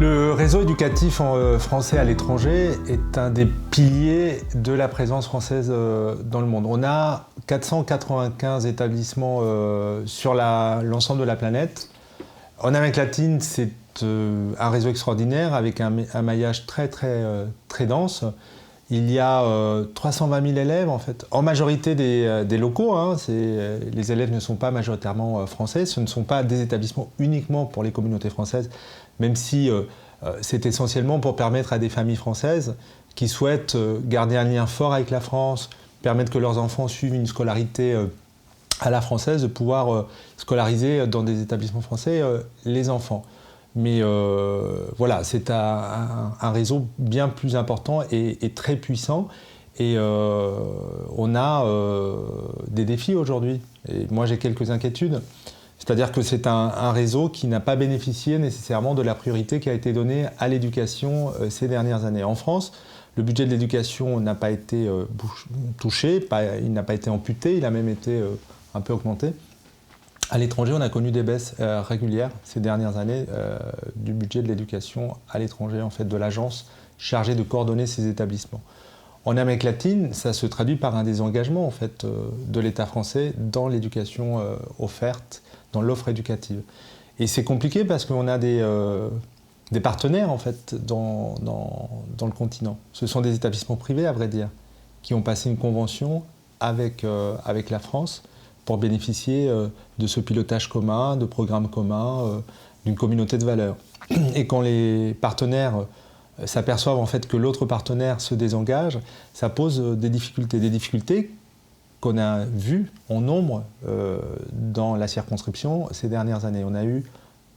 Le réseau éducatif français à l'étranger est un des piliers de la présence française dans le monde. On a 495 établissements sur l'ensemble de la planète. En Amérique latine, c'est un réseau extraordinaire avec un maillage très dense. Il y a 320 000 élèves en fait, en majorité des locaux. Les élèves ne sont pas majoritairement français. Ce ne sont pas des établissements uniquement pour les communautés françaises, même si c'est essentiellement pour permettre à des familles françaises qui souhaitent garder un lien fort avec la France, permettre que leurs enfants suivent une scolarité à la française, de pouvoir scolariser dans des établissements français les enfants. Mais voilà, c'est un réseau bien plus important et très puissant. Et on a des défis aujourd'hui. Et moi, j'ai quelques inquiétudes. C'est-à-dire que c'est un réseau qui n'a pas bénéficié nécessairement de la priorité qui a été donnée à l'éducation ces dernières années. En France, le budget de l'éducation n'a pas été touché, il n'a pas été amputé, il a même été un peu augmenté. À l'étranger, on a connu des baisses régulières ces dernières années du budget de l'éducation à l'étranger, en fait, de l'agence chargée de coordonner ces établissements. En Amérique latine, ça se traduit par un désengagement en fait, de l'État français dans l'éducation offerte, dans l'offre éducative. Et c'est compliqué parce qu'on a des partenaires en fait, dans le continent. Ce sont des établissements privés, à vrai dire, qui ont passé une convention avec la France pour bénéficier de ce pilotage commun, de programmes communs, d'une communauté de valeurs. Et quand les partenaires s'aperçoivent en fait que l'autre partenaire se désengage, ça pose des difficultés qu'on a vues en nombre dans la circonscription ces dernières années. On a eu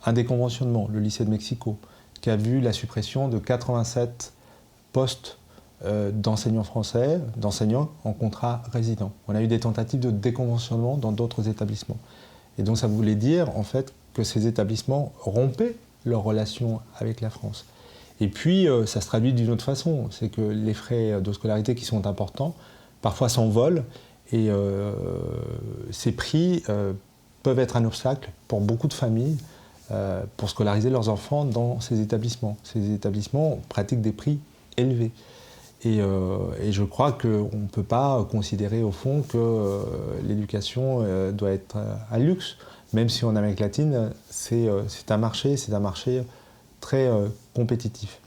un déconventionnement, le lycée de Mexico, qui a vu la suppression de 87 postes d'enseignants français, d'enseignants en contrat résident. On a eu des tentatives de déconventionnement dans d'autres établissements. Et donc ça voulait dire en fait que ces établissements rompaient leurs relations avec la France. Et puis ça se traduit d'une autre façon, c'est que les frais de scolarité qui sont importants parfois s'envolent et ces prix peuvent être un obstacle pour beaucoup de familles pour scolariser leurs enfants dans ces établissements. Ces établissements pratiquent des prix élevés. Et je crois qu'on ne peut pas considérer au fond que l'éducation doit être un luxe, même si en Amérique latine, c'est un marché très compétitif.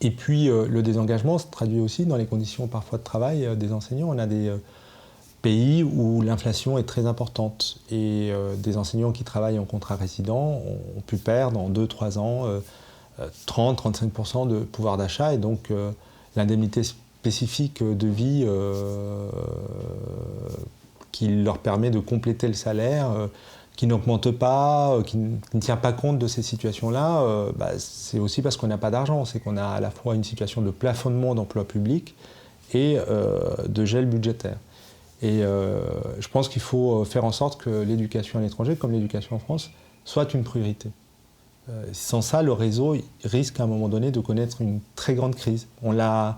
Et puis le désengagement se traduit aussi dans les conditions parfois de travail des enseignants. On a des pays où l'inflation est très importante et des enseignants qui travaillent en contrat résident ont pu perdre en 2-3 ans 30-35% de pouvoir d'achat et donc l'indemnité spécifique de vie qui leur permet de compléter le salaire, qui n'augmente pas, qui ne tient pas compte de ces situations-là, c'est aussi parce qu'on n'a pas d'argent. C'est qu'on a à la fois une situation de plafonnement d'emploi public et de gel budgétaire. Et je pense qu'il faut faire en sorte que l'éducation à l'étranger, comme l'éducation en France, soit une priorité. Sans ça, le réseau risque à un moment donné de connaître une très grande crise. On a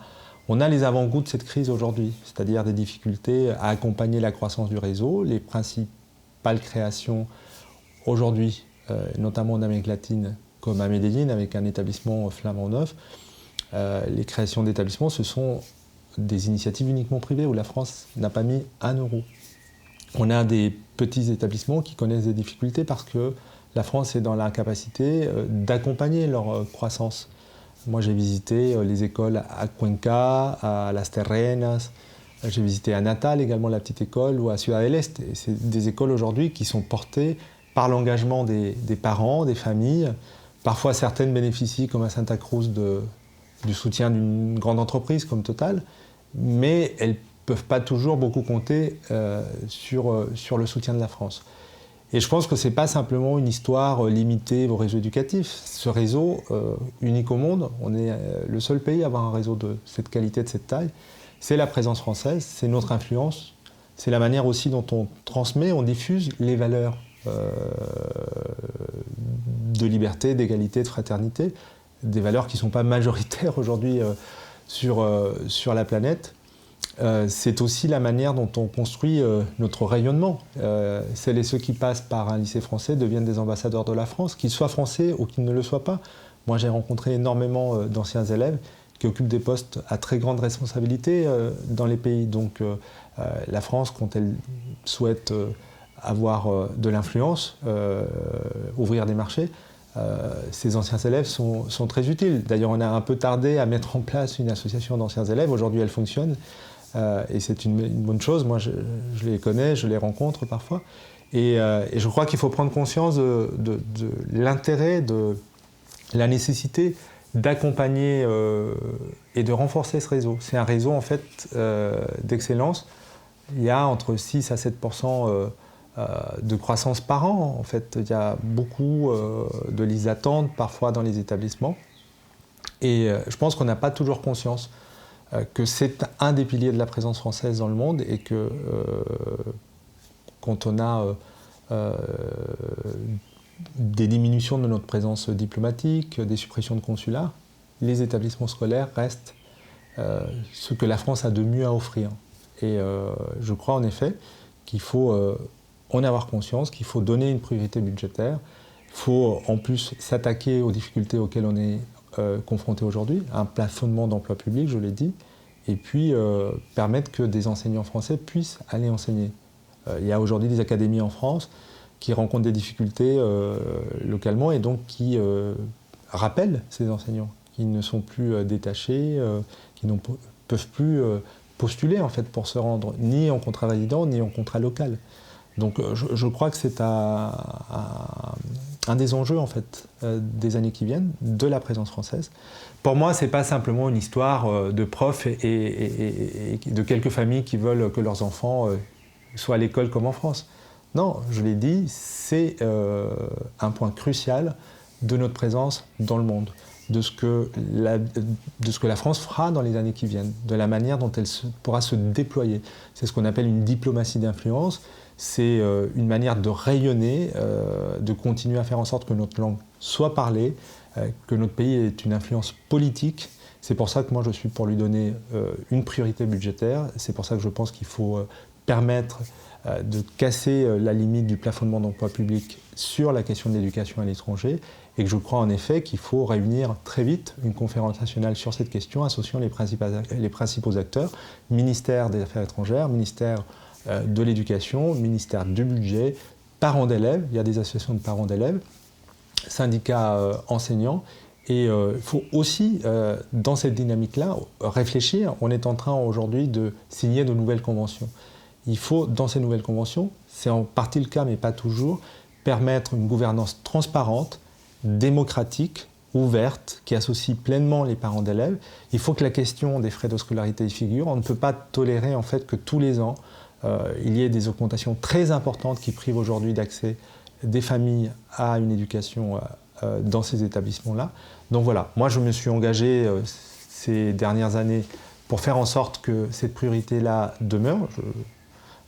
les avant-goûts de cette crise aujourd'hui, c'est-à-dire des difficultés à accompagner la croissance du réseau. Les principales créations aujourd'hui, notamment en Amérique latine, comme à Medellín, avec un établissement flamand neuf, les créations d'établissements, ce sont des initiatives uniquement privées où la France n'a pas mis 1 euro. On a des petits établissements qui connaissent des difficultés parce que la France est dans l'incapacité d'accompagner leur croissance. Moi, j'ai visité les écoles à Cuenca, à Las Terrenas, j'ai visité à Natal également la petite école ou à Ciudad del Este. Et c'est des écoles aujourd'hui qui sont portées par l'engagement des parents, des familles. Parfois, certaines bénéficient, comme à Santa Cruz, du soutien d'une grande entreprise comme Total, mais elles ne peuvent pas toujours beaucoup compter sur le soutien de la France. Et je pense que ce n'est pas simplement une histoire limitée au réseau éducatif. Ce réseau, unique au monde, on est le seul pays à avoir un réseau de cette qualité, de cette taille, c'est la présence française, c'est notre influence, c'est la manière aussi dont on transmet, on diffuse les valeurs de liberté, d'égalité, de fraternité, des valeurs qui ne sont pas majoritaires aujourd'hui sur la planète. C'est aussi la manière dont on construit notre rayonnement. Celles et ceux qui passent par un lycée français deviennent des ambassadeurs de la France, qu'ils soient français ou qu'ils ne le soient pas. Moi, j'ai rencontré énormément d'anciens élèves qui occupent des postes à très grande responsabilité dans les pays. Donc la France, quand elle souhaite avoir de l'influence, ouvrir des marchés, ces anciens élèves sont très utiles. D'ailleurs, on a un peu tardé à mettre en place une association d'anciens élèves. Aujourd'hui, elle fonctionne et c'est une bonne chose. Moi, je les connais, je les rencontre parfois. Et je crois qu'il faut prendre conscience de l'intérêt, de la nécessité d'accompagner et de renforcer ce réseau. C'est un réseau en fait d'excellence. Il y a entre 6 à 7% de croissance par an. En fait, il y a beaucoup de listes d'attente parfois dans les établissements. Et je pense qu'on n'a pas toujours conscience que c'est un des piliers de la présence française dans le monde et que quand on a des diminutions de notre présence diplomatique, des suppressions de consulats, les établissements scolaires restent ce que la France a de mieux à offrir. Et je crois en effet qu'il faut en avoir conscience, qu'il faut donner une priorité budgétaire. Il faut en plus s'attaquer aux difficultés auxquelles on est confronté aujourd'hui, un plafonnement d'emploi public, je l'ai dit, et puis permettre que des enseignants français puissent aller enseigner. Il y a aujourd'hui des académies en France qui rencontrent des difficultés localement et donc qui rappellent ces enseignants, qui ne sont plus détachés, qui ne peuvent plus postuler en fait pour se rendre ni en contrat validant ni en contrat local. Donc je crois que c'est un des enjeux en fait des années qui viennent de la présence française. Pour moi, c'est pas simplement une histoire de profs et de quelques familles qui veulent que leurs enfants soient à l'école comme en France. Non, je l'ai dit, c'est un point crucial de notre présence dans le monde, de ce que la France fera dans les années qui viennent, de la manière dont elle pourra se déployer. C'est ce qu'on appelle une diplomatie d'influence. C'est une manière de rayonner, de continuer à faire en sorte que notre langue soit parlée, que notre pays ait une influence politique. C'est pour ça que moi je suis pour lui donner une priorité budgétaire. C'est pour ça que je pense qu'il faut permettre de casser la limite du plafonnement d'emploi public sur la question de l'éducation à l'étranger et que je crois en effet qu'il faut réunir très vite une conférence nationale sur cette question associant les principaux acteurs, ministère des Affaires étrangères, ministère de l'éducation, ministère du budget, parents d'élèves, il y a des associations de parents d'élèves, syndicats enseignants. Et il faut aussi, dans cette dynamique-là, réfléchir. On est en train aujourd'hui de signer de nouvelles conventions. Il faut, dans ces nouvelles conventions, c'est en partie le cas, mais pas toujours, permettre une gouvernance transparente, démocratique, ouverte, qui associe pleinement les parents d'élèves. Il faut que la question des frais de scolarité y figure. On ne peut pas tolérer en fait que tous les ans, il y ait des augmentations très importantes qui privent aujourd'hui d'accès des familles à une éducation dans ces établissements-là. Donc voilà, moi je me suis engagé ces dernières années pour faire en sorte que cette priorité-là demeure.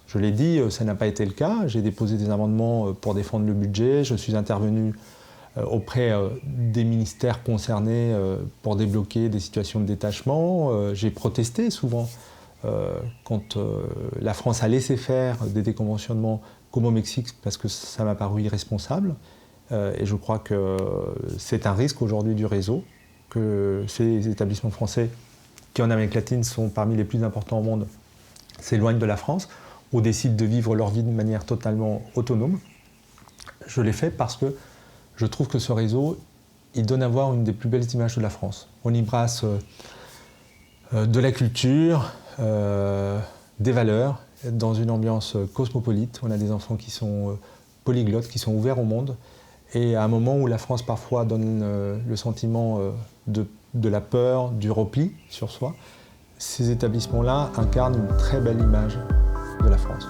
Je l'ai dit, ça n'a pas été le cas. J'ai déposé des amendements pour défendre le budget. Je suis intervenu auprès des ministères concernés pour débloquer des situations de détachement. J'ai protesté souvent quand la France a laissé faire des déconventionnements comme au Mexique parce que ça m'a paru irresponsable. Et je crois que c'est un risque aujourd'hui du réseau, que ces établissements français qui en Amérique latine sont parmi les plus importants au monde s'éloignent de la France ou décident de vivre leur vie de manière totalement autonome. Je l'ai fait parce que je trouve que ce réseau, il donne à voir une des plus belles images de la France. On y brasse de la culture, des valeurs, dans une ambiance cosmopolite. On a des enfants qui sont polyglottes, qui sont ouverts au monde. Et à un moment où la France parfois donne le sentiment de la peur, du repli sur soi, ces établissements-là incarnent une très belle image de la France.